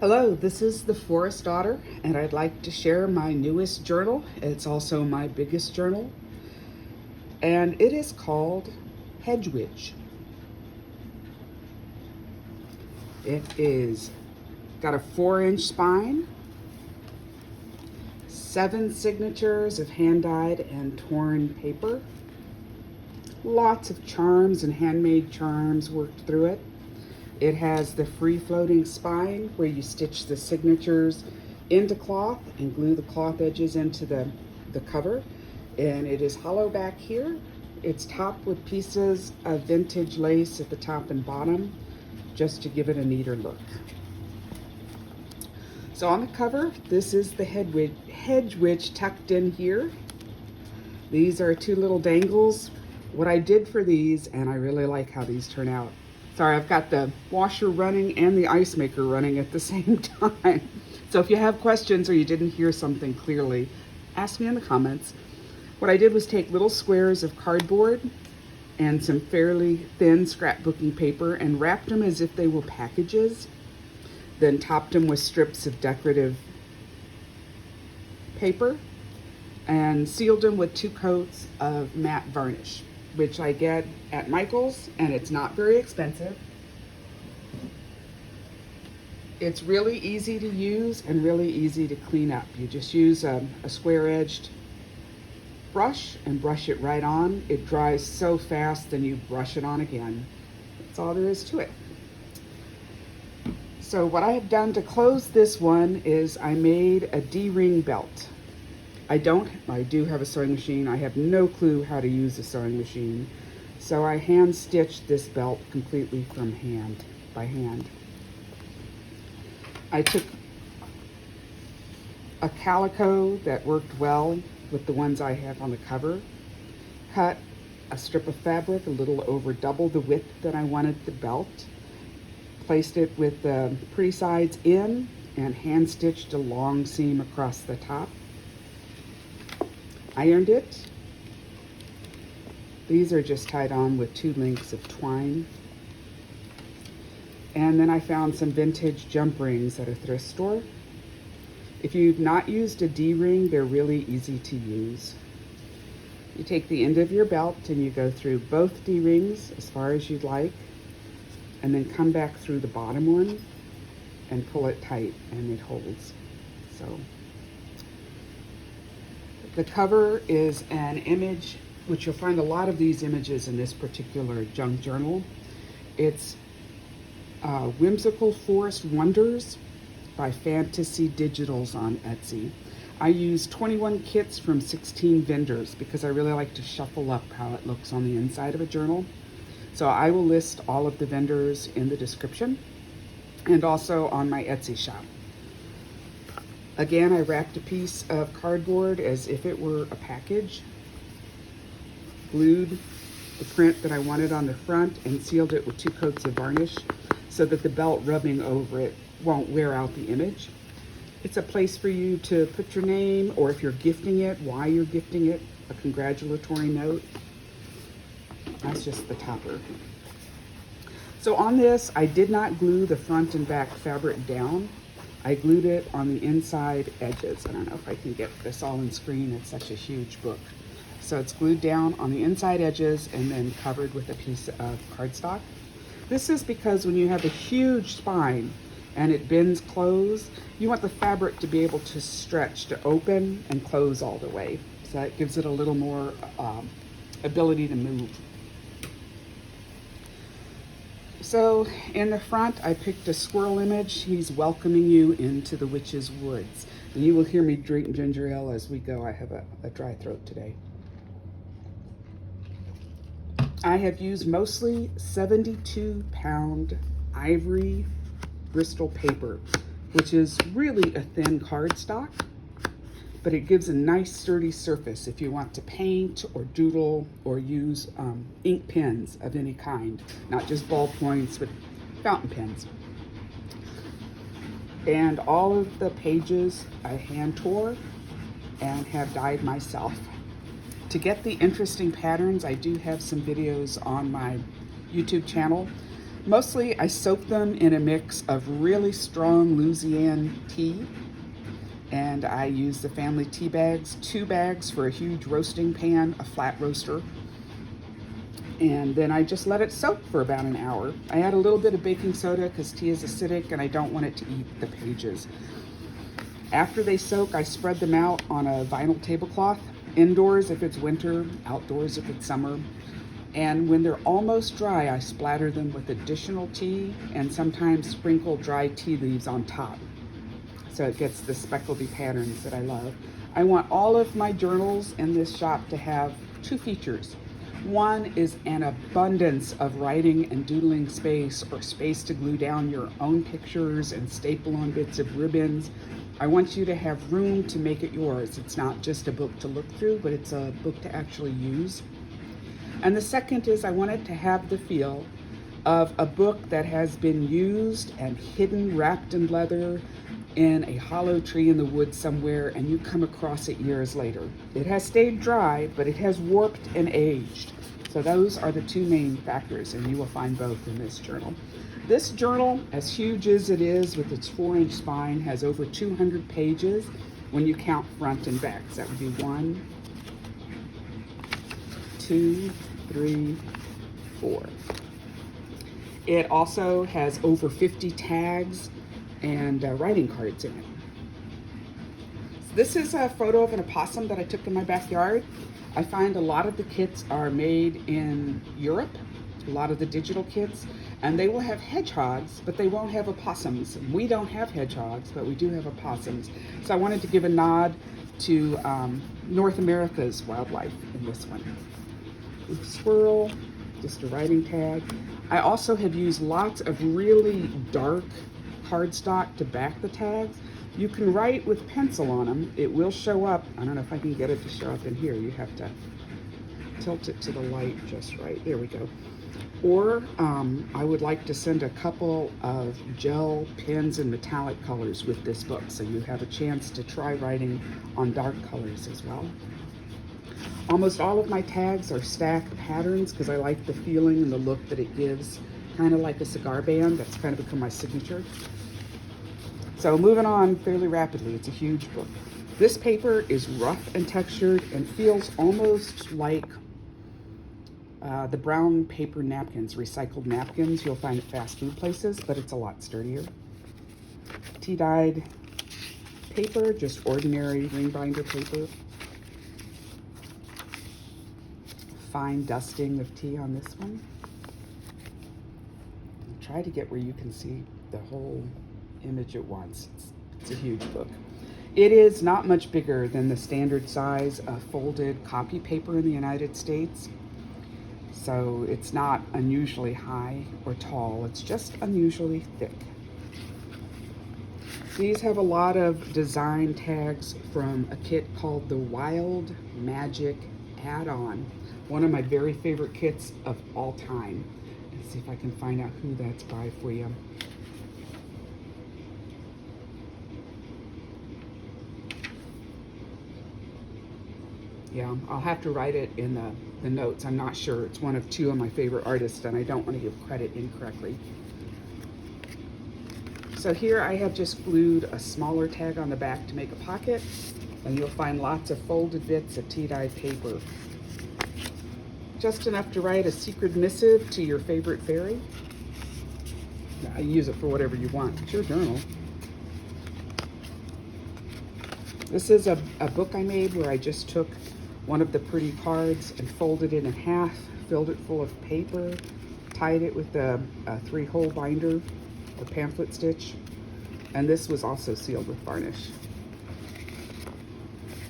Hello, this is the Forest Daughter, and I'd like to share my newest journal. It's also my biggest journal, and it is called Hedge. It is got a 4-inch spine, 7 signatures of hand-dyed and torn paper, lots of charms and handmade charms worked through it. It has the free-floating spine where you stitch the signatures into cloth and glue the cloth edges into the cover. And it is hollow back here. It's topped with pieces of vintage lace at the top and bottom, just to give it a neater look. So on the cover, this is the hedge witch tucked in here. These are 2 little dangles. What I did for these, and I really like how these turn out. Sorry, I've got the washer running and the ice maker running at the same time. So if you have questions or you didn't hear something clearly, ask me in the comments. What I did was take little squares of cardboard and some fairly thin scrapbooking paper and wrapped them as if they were packages, then topped them with strips of decorative paper and sealed them with 2 coats of matte varnish, which I get at Michael's, and it's not very expensive. It's really easy to use and really easy to clean up. You just use a square-edged brush and brush it right on. It dries so fast, then you brush it on again. That's all there is to it. So what I have done to close this one is I made a D-ring belt. I do have a sewing machine. I have no clue how to use a sewing machine. So I hand stitched this belt completely by hand. I took a calico that worked well with the ones I have on the cover, cut a strip of fabric a little over double the width that I wanted the belt, placed it with the pretty sides in, and hand stitched a long seam across the top. Ironed it. These are just tied on with 2 links of twine. And then I found some vintage jump rings at a thrift store. If you've not used a D-ring, they're really easy to use. You take the end of your belt and you go through both D-rings as far as you'd like, and then come back through the bottom one and pull it tight, and it holds. So the cover is an image, which you'll find a lot of these images in this particular junk journal. It's Whimsical Forest Wonders by Fantasy Digitals on Etsy. I use 21 kits from 16 vendors because I really like to shuffle up how it looks on the inside of a journal. So I will list all of the vendors in the description and also on my Etsy shop. Again, I wrapped a piece of cardboard as if it were a package, glued the print that I wanted on the front, and sealed it with 2 coats of varnish so that the belt rubbing over it won't wear out the image. It's a place for you to put your name, or if you're gifting it, why you're gifting it, a congratulatory note. That's just the topper. So on this, I did not glue the front and back fabric down. I glued it on the inside edges. I don't know if I can get this all on screen. It's such a huge book. So it's glued down on the inside edges and then covered with a piece of cardstock. This is because when you have a huge spine and it bends closed, you want the fabric to be able to stretch, to open and close all the way. So that gives it a little more ability to move. So in the front, I picked a squirrel image. He's welcoming you into the witch's woods. And you will hear me drink ginger ale as we go. I have a dry throat today. I have used mostly 72-pound ivory Bristol paper, which is really a thin cardstock, but it gives a nice sturdy surface if you want to paint or doodle or use ink pens of any kind, not just ballpoints, but fountain pens. And all of the pages I hand tore and have dyed myself. To get the interesting patterns, I do have some videos on my YouTube channel. Mostly I soak them in a mix of really strong Louisiana tea, and I use the family tea bags, 2 bags for a huge roasting pan, a flat roaster, and then I just let it soak for about an hour. I add a little bit of baking soda because tea is acidic and I don't want it to eat the pages. After they soak, I spread them out on a vinyl tablecloth, indoors if it's winter, outdoors if it's summer. And when they're almost dry, I splatter them with additional tea and sometimes sprinkle dry tea leaves on top. So it gets the speckledy patterns that I love. I want all of my journals in this shop to have 2 features. One is an abundance of writing and doodling space, or space to glue down your own pictures and staple on bits of ribbons. I want you to have room to make it yours. It's not just a book to look through, but it's a book to actually use. And the second is I want it to have the feel of a book that has been used and hidden, wrapped in leather, in a hollow tree in the woods somewhere, and you come across it years later. It has stayed dry, but it has warped and aged. So those are the 2 main factors, and you will find both in this journal. This journal, as huge as it is with its 4-inch spine, has over 200 pages when you count front and back. So that would be 1, 2, 3, 4. It also has over 50 tags and writing cards in it. This is a photo of an opossum that I took in my backyard. I find a lot of the kits are made in Europe, a lot of the digital kits, and they will have hedgehogs, but they won't have opossums. We don't have hedgehogs, but we do have opossums. So I wanted to give a nod to North America's wildlife in this one. Squirrel, just a writing tag. I also have used lots of really dark cardstock to back the tags. You can write with pencil on them. It will show up. I don't know if I can get it to show up in here. You have to tilt it to the light just right. There we go. Or I would like to send a couple of gel pens and metallic colors with this book, so you have a chance to try writing on dark colors as well. Almost all of my tags are stacked patterns because I like the feeling and the look that it gives, kind of like a cigar band. That's kind of become my signature. So moving on fairly rapidly, it's a huge book. This paper is rough and textured and feels almost like the brown paper napkins, recycled napkins you'll find at fast food places, but it's a lot sturdier. Tea-dyed paper, just ordinary ring binder paper. Fine dusting of tea on this one. I'll try to get where you can see the whole image at once. It's a huge book. It is not much bigger than the standard size of folded copy paper in the United States. So it's not unusually high or tall, it's just unusually thick. These have a lot of design tags from a kit called the Wild Magic Add-on, one of my very favorite kits of all time. Let's see if I can find out who that's by for you. Yeah, I'll have to write it in the notes. I'm not sure. It's one of 2 of my favorite artists, and I don't want to give credit incorrectly. So here I have just glued a smaller tag on the back to make a pocket, and you'll find lots of folded bits of tea-dyed paper. Just enough to write a secret missive to your favorite fairy. I use it for whatever you want. It's your journal. This is a book I made where I just took one of the pretty cards and folded it in half, filled it full of paper, tied it with a 3-hole binder or pamphlet stitch, and this was also sealed with varnish.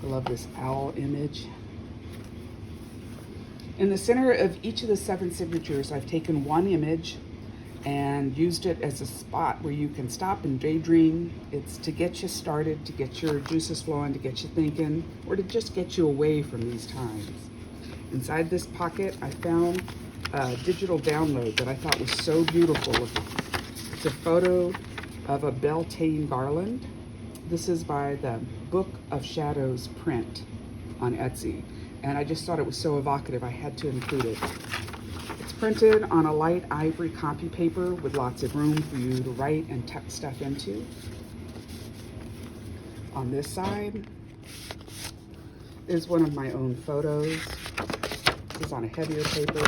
I love this owl image. In the center of each of the 7 signatures, I've taken one image and used it as a spot where you can stop and daydream. It's to get you started, to get your juices flowing, to get you thinking, or to just get you away from these times. Inside this pocket, I found a digital download that I thought was so beautiful. It's a photo of a Beltane garland. This is by the Book of Shadows print on Etsy, and I just thought it was so evocative I had to include it. It's printed on a light ivory copy paper with lots of room for you to write and tuck stuff into. On this side is one of my own photos. This is on a heavier paper.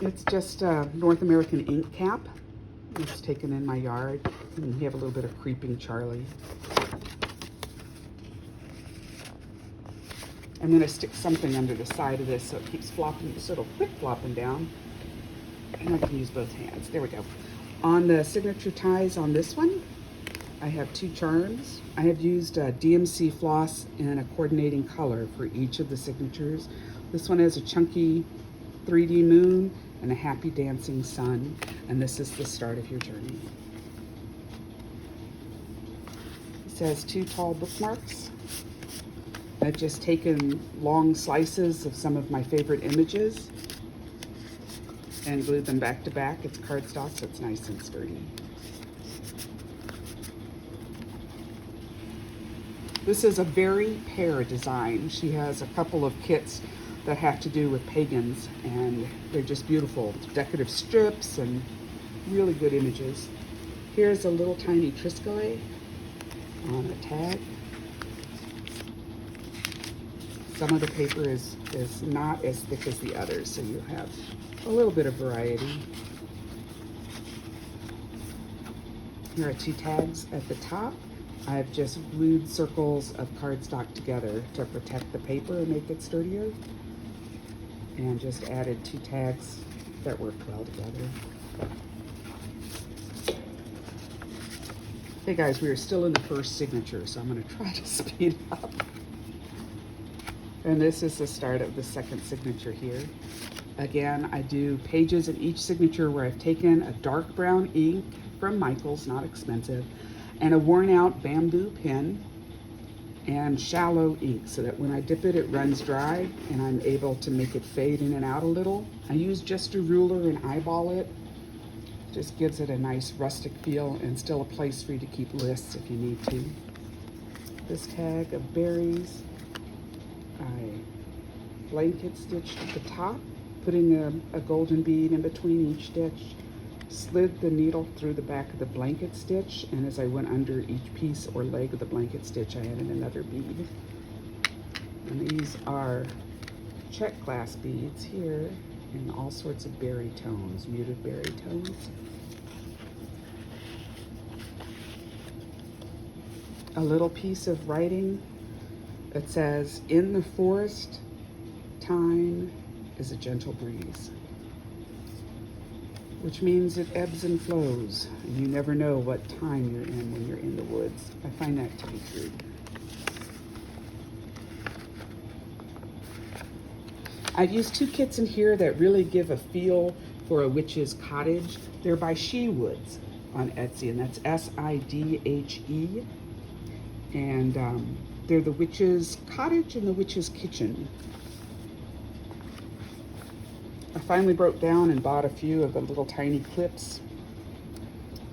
It's just a North American ink cap. It's taken in my yard. And we have a little bit of Creeping Charlie. I'm going to stick something under the side of this so it keeps flopping, so it'll quit flopping down. And I can use both hands. There we go. On the signature ties on this one, I have 2 charms. I have used DMC floss in a coordinating color for each of the signatures. This one has a chunky 3D moon and a happy dancing sun, and this is the start of your journey. It says 2 tall bookmarks. I've just taken long slices of some of my favorite images and glued them back to back. It's cardstock, so it's nice and sturdy. This is a very pear design. She has a couple of kits that have to do with pagans, and they're just beautiful. Decorative strips and really good images. Here's a little tiny Triskelay on a tag. Some of the paper is not as thick as the others, so you have a little bit of variety. Here are 2 tags at the top. I've just glued circles of cardstock together to protect the paper and make it sturdier. And just added 2 tags that work well together. Hey guys, we are still in the first signature, so I'm going to try to speed up. And this is the start of the second signature here. Again, I do pages in each signature where I've taken a dark brown ink from Michael's, not expensive, and a worn out bamboo pen and shallow ink so that when I dip it, it runs dry and I'm able to make it fade in and out a little. I use just a ruler and eyeball it. Just gives it a nice rustic feel and still a place for you to keep lists if you need to. This tag of berries, I blanket stitched at the top, putting a golden bead in between each stitch, slid the needle through the back of the blanket stitch, and as I went under each piece or leg of the blanket stitch, I added another bead. And these are check glass beads here in all sorts of berry tones, muted berry tones. A little piece of writing that says, "In the forest, time is a gentle breeze," which means it ebbs and flows, and you never know what time you're in when you're in the woods. I find that to be true. I've used 2 kits in here that really give a feel for a witch's cottage. They're by She Woods on Etsy, and that's SIDHE. And they're the witch's cottage and the witch's kitchen. I finally broke down and bought a few of the little tiny clips.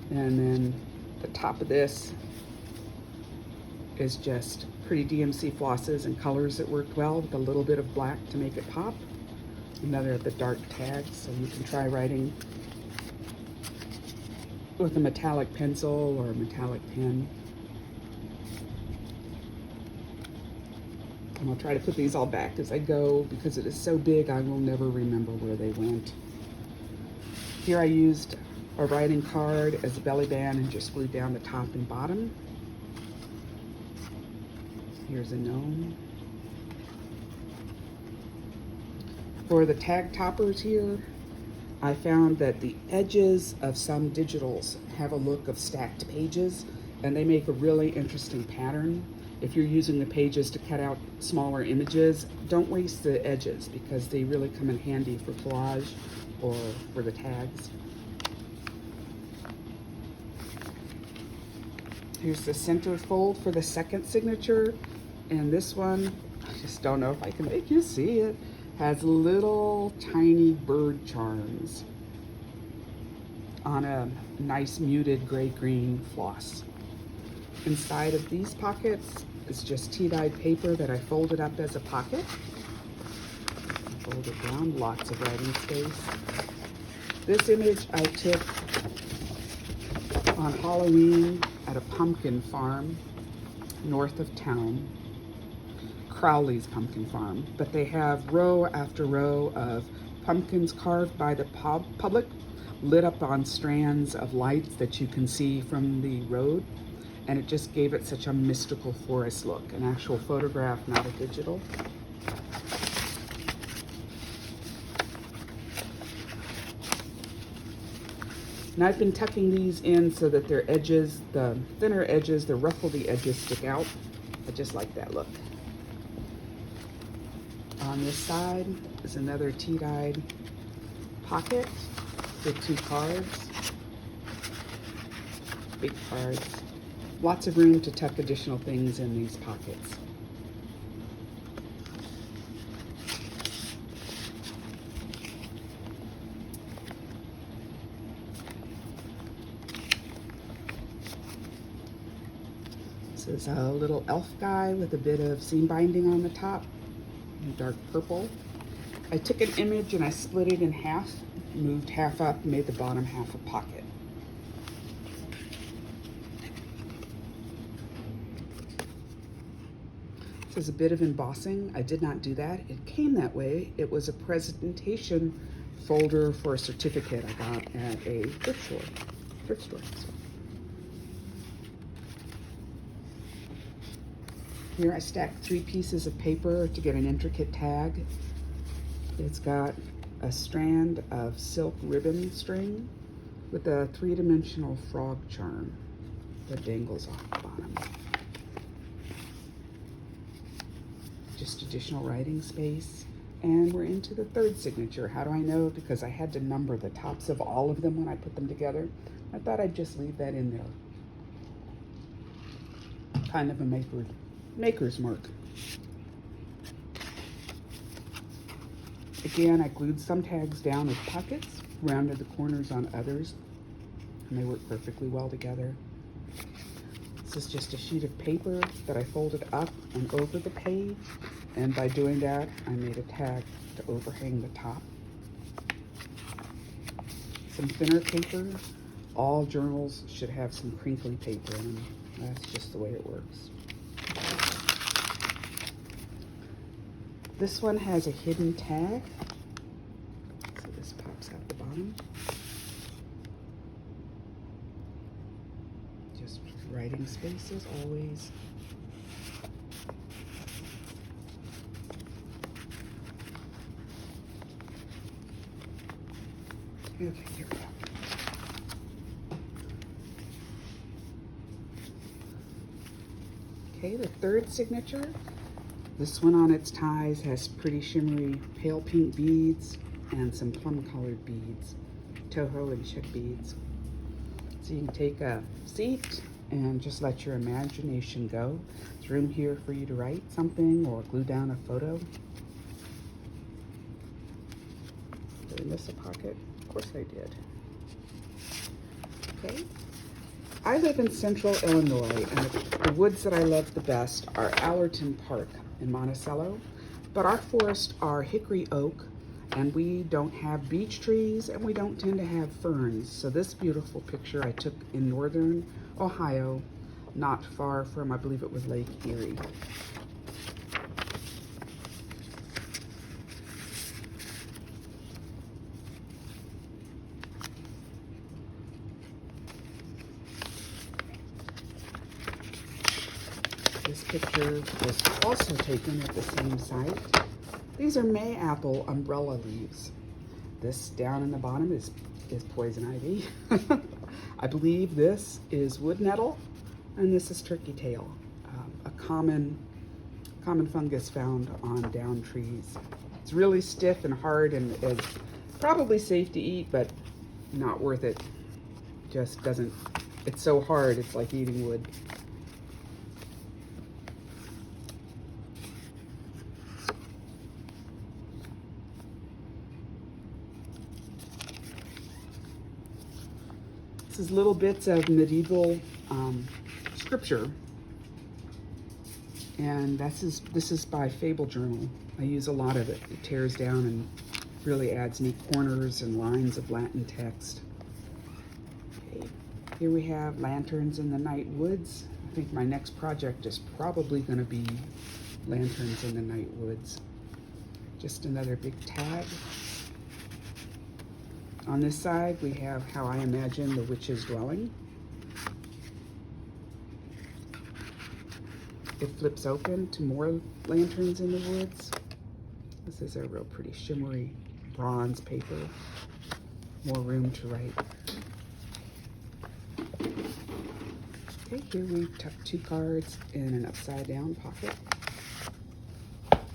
And then the top of this is just pretty DMC flosses and colors that worked well with a little bit of black to make it pop. Another of the dark tags, so you can try writing with a metallic pencil or a metallic pen. And I'll try to put these all back as I go because it is so big I will never remember where they went. Here I used a writing card as a belly band and just glued down the top and bottom. Here's a gnome. For the tag toppers here, I found that the edges of some digitals have a look of stacked pages, and they make a really interesting pattern. If you're using the pages to cut out smaller images, don't waste the edges because they really come in handy for collage or for the tags. Here's the center fold for the second signature, and this one, I just don't know if I can make you see it, has little tiny bird charms on a nice muted gray-green floss. Inside of these pockets is just tea-dyed paper that I folded up as a pocket. fold it down, lots of writing space. This image I took on Halloween at a pumpkin farm north of town, Crowley's pumpkin farm, but they have row after row of pumpkins carved by the public, lit up on strands of lights that you can see from the road, and it just gave it such a mystical forest look, an actual photograph, not a digital. And I've been tucking these in so that their edges, the thinner edges, the ruffledy edges stick out. I just like that look. On this side is another tea-dyed pocket with 2 cards, big cards. Lots of room to tuck additional things in these pockets. This is a little elf guy with a bit of seam binding on the top, in dark purple. I took an image and I split it in half, moved half up, made the bottom half a pocket. This is a bit of embossing. I did not do that. It came that way. It was a presentation folder for a certificate I got at a thrift store. Here I stacked 3 pieces of paper to get an intricate tag. It's got a strand of silk ribbon string with a 3-dimensional frog charm that dangles off the bottom. Just additional writing space. And we're into the 3rd signature. How do I know? Because I had to number the tops of all of them when I put them together. I thought I'd just leave that in there. Kind of a maker's mark. Again, I glued some tags down with pockets, rounded the corners on others, and they work perfectly well together. This is just a sheet of paper that I folded up and over the page, and by doing that, I made a tag to overhang the top. Some thinner paper. All journals should have some crinkly paper in them. That's just the way it works. This one has a hidden tag, so this pops out the bottom. Just writing spaces always. Okay, here we go. Okay, the 3rd signature. This one on its ties has pretty shimmery pale pink beads and some plum colored beads, toho and chick beads. So you can take a seat and just let your imagination go. There's room here for you to write something or glue down a photo. Did I miss a pocket? Of course I did. Okay. I live in central Illinois, and the woods that I love the best are Allerton Park in Monticello, but our forests are hickory oak, and we don't have beech trees, and we don't tend to have ferns. So this beautiful picture I took in northern Ohio, not far from, I believe it was Lake Erie. This picture was also taken at the same site. These are mayapple umbrella leaves. This down in the bottom is poison ivy. I believe this is wood nettle, and this is turkey tail, a common fungus found on down trees. It's really stiff and hard, and it's probably safe to eat, but not worth it. Just doesn't, it's so hard, it's like eating wood. This is little bits of medieval scripture And this is by Fable Journal. I use a lot of it. It tears down and really adds neat corners and lines of Latin text. Okay. Here we have Lanterns in the Night Woods. I think my next project is probably going to be Lanterns in the Night Woods. Just another big tag. On this side we have How I Imagine the Witch's Dwelling. It flips open to more Lanterns in the Woods. This is a real pretty shimmery bronze paper. More room to write. Okay, here we tuck 2 cards in an upside down pocket.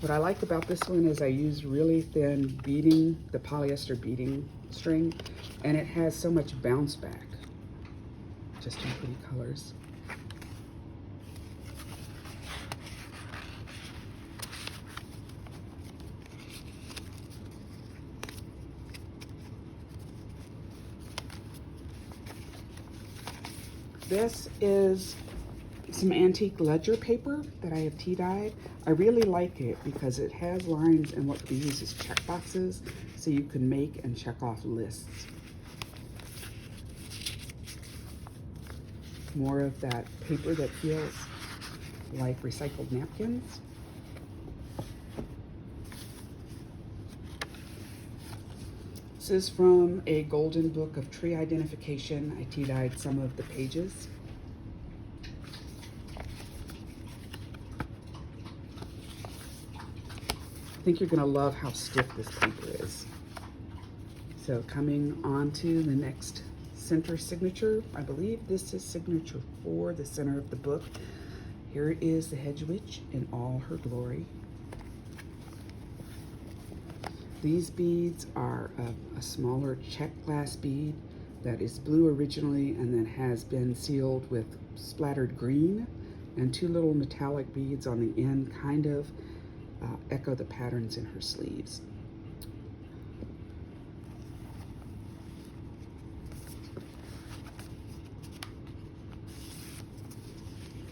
What I like about this one is I use really thin beading, the polyester beading string, and it has so much bounce back, just in pretty colors. This is some antique ledger paper that I have tea dyed. I really like it because it has lines and what we use is check boxes, so you can make and check off lists. More of that paper that feels like recycled napkins. This is from a golden book of tree identification. I tea dyed some of the pages. I think you're gonna love how stiff this paper is. So coming on to the next center signature, I believe this is signature 4, the center of the book. Here is the Hedge Witch in all her glory. These beads are a smaller check glass bead that is blue originally and then has been sealed with splattered green, and 2 little metallic beads on the end kind of echo the patterns in her sleeves.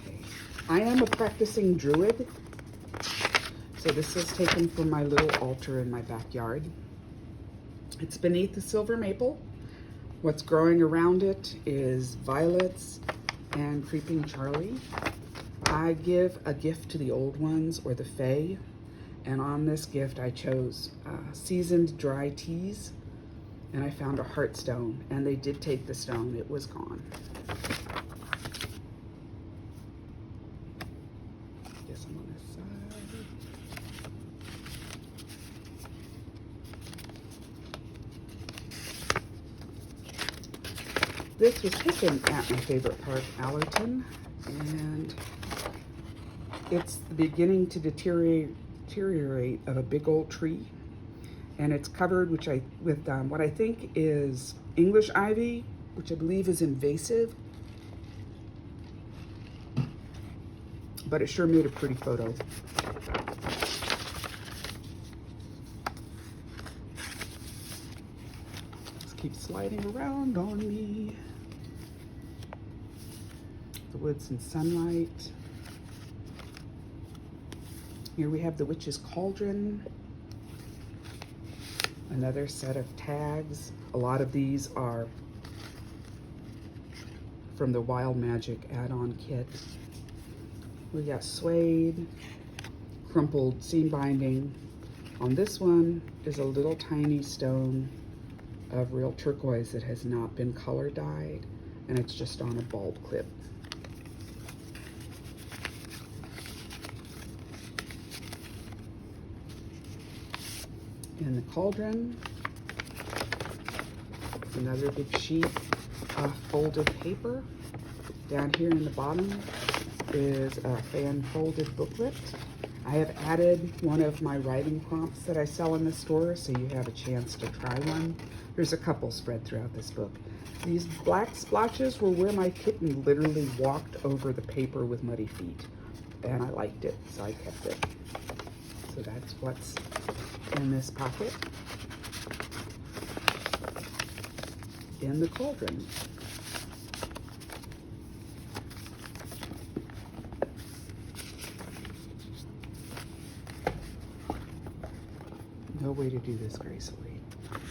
Okay. I am a practicing druid. So this is taken from my little altar in my backyard. It's beneath the silver maple. What's growing around it is violets and creeping Charlie. I give a gift to the old ones or the fae, and on this gift I chose seasoned dry teas, and I found a heart stone, and they did take the stone. It was gone. Guess I'm on this side. This was taken at my favorite park, Allerton, and it's the beginning to deteriorate of a big old tree, and it's covered with what I think is English ivy, which I believe is invasive, but it sure made a pretty photo. Just keep sliding around on me. The woods and sunlight. Here we have the Witch's Cauldron. Another set of tags. A lot of these are from the Wild Magic add-on kit. We got suede, crumpled seam binding. On this one is a little tiny stone of real turquoise that has not been color dyed, and it's just on a bulb clip. In the cauldron, another big sheet of folded paper. Down here in the bottom is a fan folded booklet. I have added one of my writing prompts that I sell in the store, so you have a chance to try one. There's a couple spread throughout this book. These black splotches were where my kitten literally walked over the paper with muddy feet, and I liked it, so I kept it. So that's what's in this pocket. In the cauldron. way to do this gracefully.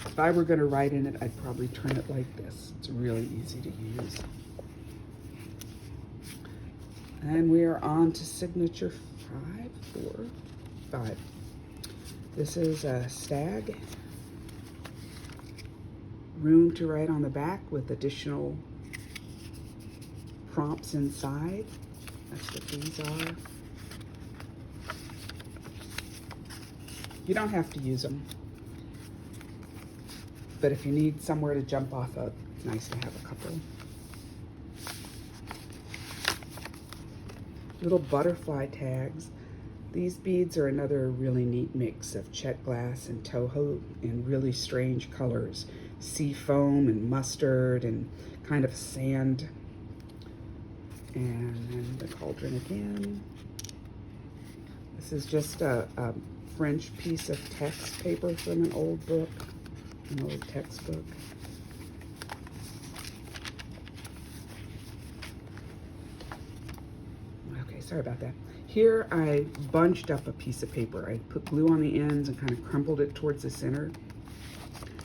If I were going to write in it, I'd probably turn it like this. It's really easy to use. And we are on to signature 5. This is a stag. Room to write on the back with additional prompts inside. That's what these are. You don't have to use them, but if you need somewhere to jump off of, it's nice to have a couple. Little butterfly tags. These beads are another really neat mix of Chet glass and Toho in really strange colors. Sea foam and mustard and kind of sand. And then the cauldron again. This is just a French piece of text paper from an old book, an old textbook. Okay, sorry about that. Here I bunched up a piece of paper. I put glue on the ends and kind of crumpled it towards the center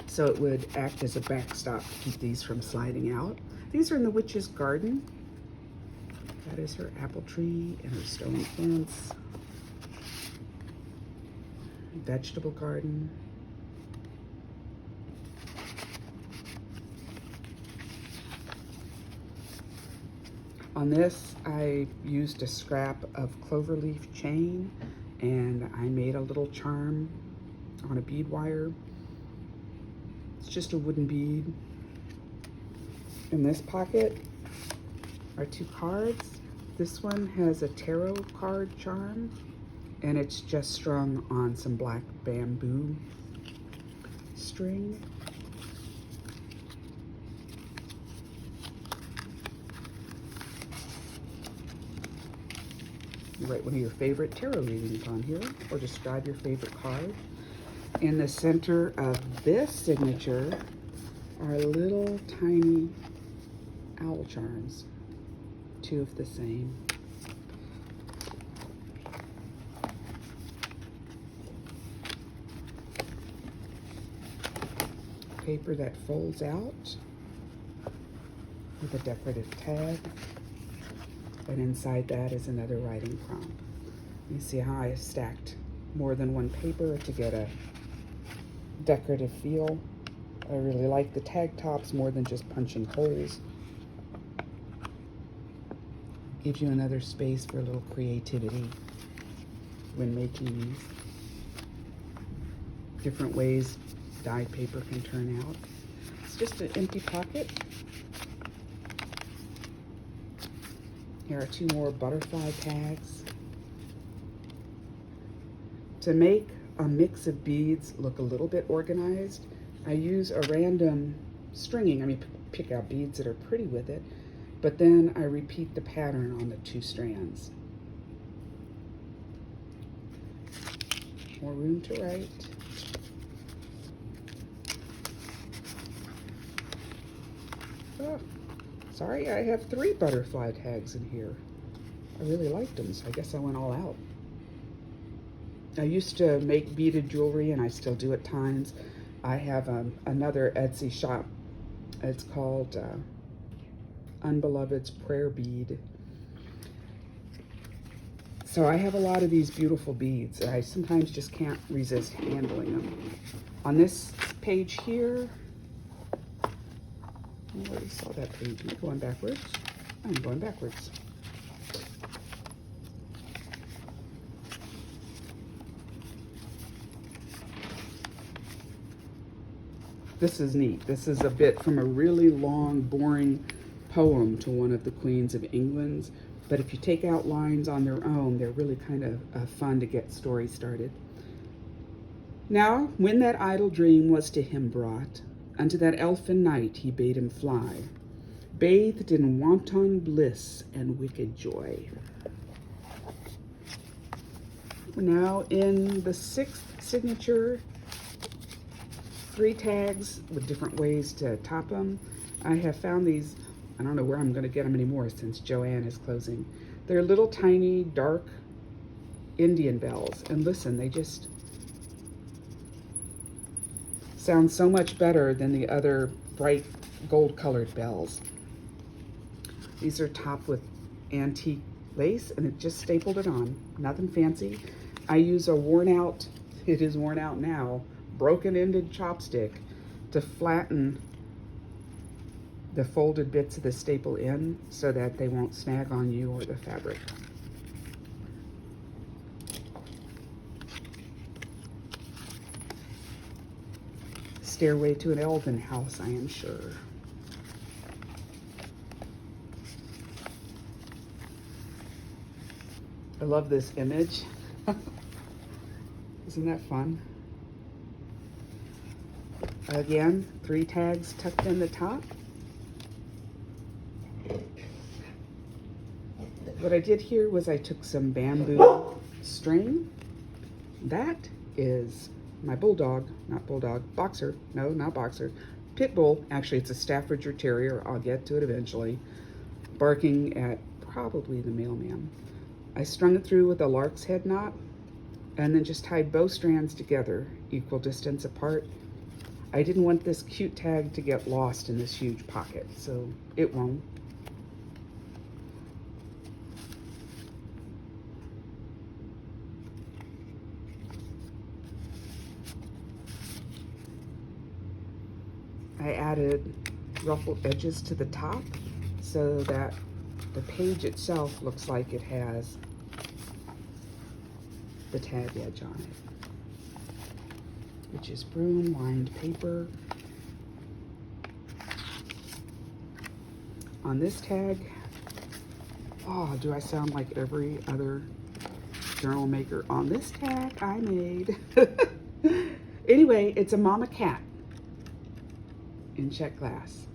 so it would act as a backstop to keep these from sliding out. These are in the witch's garden. That is her apple tree and her stone fence. Vegetable garden. On this, I used a scrap of cloverleaf chain and I made a little charm on a bead wire. It's just a wooden bead. In this pocket are 2 cards. This one has a tarot card charm and it's just strung on some black bamboo string. You write one of your favorite tarot readings on here or describe your favorite card. In the center of this signature are little tiny owl charms, 2 of the same. Paper that folds out with a decorative tag, and inside that is another writing prompt. You see how I stacked more than one paper to get a decorative feel. I really like the tag tops more than just punching holes. Gives you another space for a little creativity when making these. Different ways dyed paper can turn out. It's just an empty pocket. Here are 2 more butterfly tags. To make a mix of beads look a little bit organized, I use a random stringing. I mean, pick out beads that are pretty with it, but then I repeat the pattern on the 2 strands. More room to write. Oh, sorry, I have 3 butterfly tags in here. I really liked them, so I guess I went all out. I used to make beaded jewelry, and I still do at times. I have another Etsy shop. It's called Unbeloved's Prayer Bead. So I have a lot of these beautiful beads. I sometimes just can't resist handling them. On this page here, I already saw that page. Am I going backwards? I'm going backwards. This is neat. This is a bit from a really long, boring poem to one of the queens of England's. But if you take out lines on their own, they're really kind of fun to get stories started. Now, when that idle dream was to him brought, unto that elfin knight he bade him fly, bathed in wanton bliss and wicked joy. Now in the 6th signature, 3 tags with different ways to top them. I have found these, I don't know where I'm going to get them anymore since Joann is closing. They're little tiny dark Indian bells, and listen, they just Sounds so much better than the other bright gold colored bells. These are topped with antique lace, and it just stapled it on. Nothing fancy. I use a worn out, it is worn out now, broken-ended chopstick to flatten the folded bits of the staple in so that they won't snag on you or the fabric. Stairway to an elven house, I am sure. I love this image. Isn't that fun? Again, 3 tags tucked in the top. What I did here was I took some bamboo string. That is my bulldog, not bulldog, boxer, no, not boxer, pit bull. Actually, it's a Staffordshire Terrier. I'll get to it eventually. Barking at probably the mailman. I strung it through with a lark's head knot and then just tied both strands together, equal distance apart. I didn't want this cute tag to get lost in this huge pocket, so it won't. I added ruffled edges to the top so that the page itself looks like it has the tag edge on it, which is broom lined paper. On this tag, oh, do I sound like every other journal maker? On this tag I made. Anyway, it's a mama cat in check glass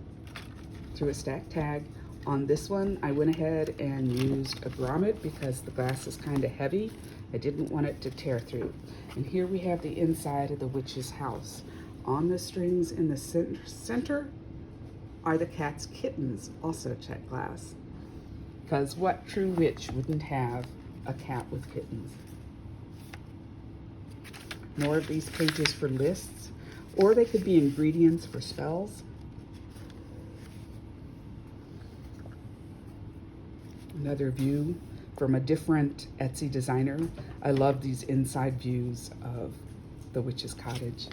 through a stacked tag. On this one, I went ahead and used a grommet because the glass is kind of heavy. I didn't want it to tear through. And here we have the inside of the witch's house. On the strings in the center are the cat's kittens, also check glass. Because what true witch wouldn't have a cat with kittens? More of these pages for lists, or they could be ingredients for spells. Another view from a different Etsy designer. I love these inside views of the witch's cottage.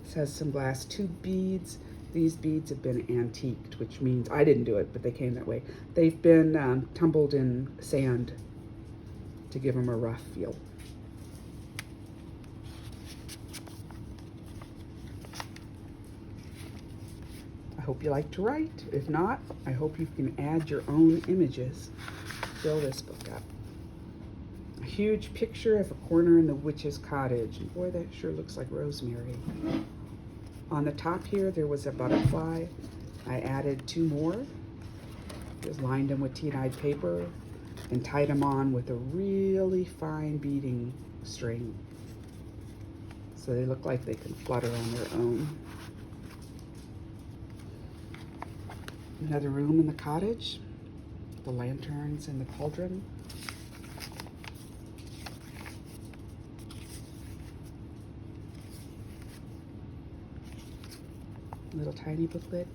This has some glass tube beads. These beads have been antiqued, which means I didn't do it, but they came that way. They've been tumbled in sand to give them a rough feel. I hope you like to write. If not, I hope you can add your own images. Fill this book up. A huge picture of a corner in the witch's cottage. And boy, that sure looks like rosemary. On the top here, there was a butterfly. I added 2 more. Just lined them with tea-dyed paper and tied them on with a really fine beading string, so they look like they can flutter on their own. Another room in the cottage, the lanterns and the cauldron. Little tiny booklet.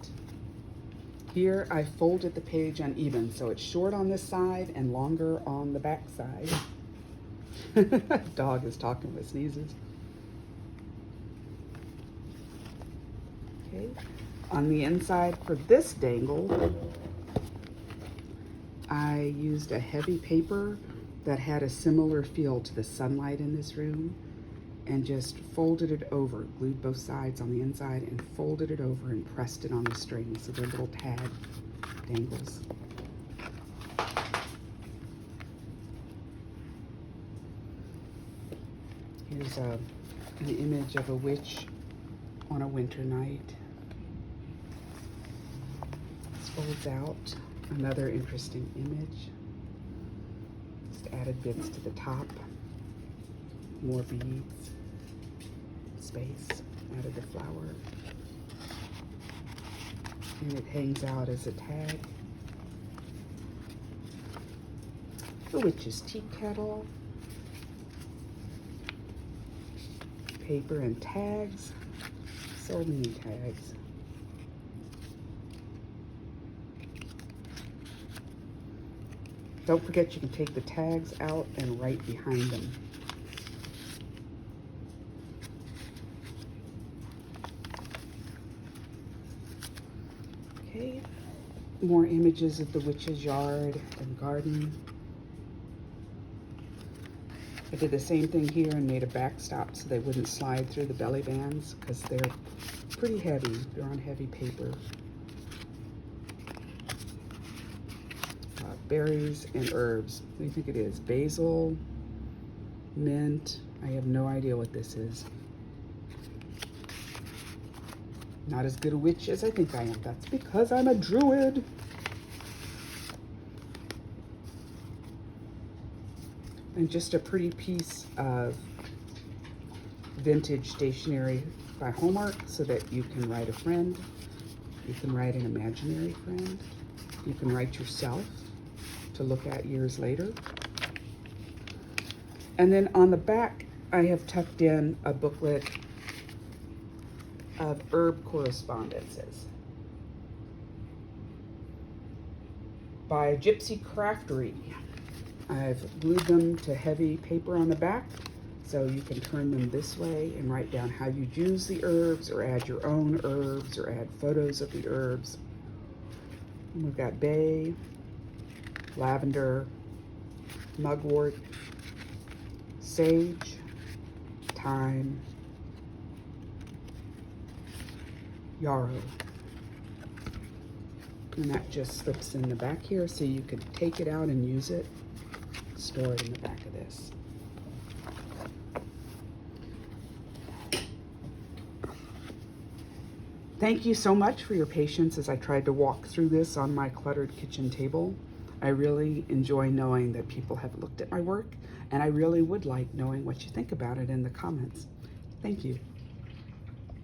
Here I folded the page uneven, so it's short on this side and longer on the back side. Dog is talking with sneezes. Okay. On the inside for this dangle, I used a heavy paper that had a similar feel to the sunlight in this room and just folded it over, glued both sides on the inside and folded it over and pressed it on the string so they're little tag dangles. Here's an image of a witch on a winter night. This folds out. Another interesting image. Just added bits to the top. More beads. Space. Added a flower. And it hangs out as a tag. The witch's tea kettle. paper and tags. So many tags. Don't forget you can take the tags out and write behind them. Okay, more images of the witch's yard and garden. I did the same thing here and made a backstop so they wouldn't slide through the belly bands because they're pretty heavy. They're on heavy paper. Berries and herbs. What do you think it is? Basil, mint. I have no idea what this is. Not as good a witch as I think I am. That's because I'm a druid. And just a pretty piece of vintage stationery by Hallmark so that you can write a friend. You can write an imaginary friend. You can write yourself to look at years later. And then on the back, I have tucked in a booklet of herb correspondences by Gypsy Craftery. I've glued them to heavy paper on the back so you can turn them this way and write down how you use the herbs or add your own herbs or add photos of the herbs. And we've got bay, lavender, mugwort, sage, thyme, yarrow. And that just slips in the back here so you can take it out and use it. Store it in the back of this. Thank you so much for your patience as I tried to walk through this on my cluttered kitchen table. I really enjoy knowing that people have looked at my work, and I really would like knowing what you think about it in the comments. Thank you.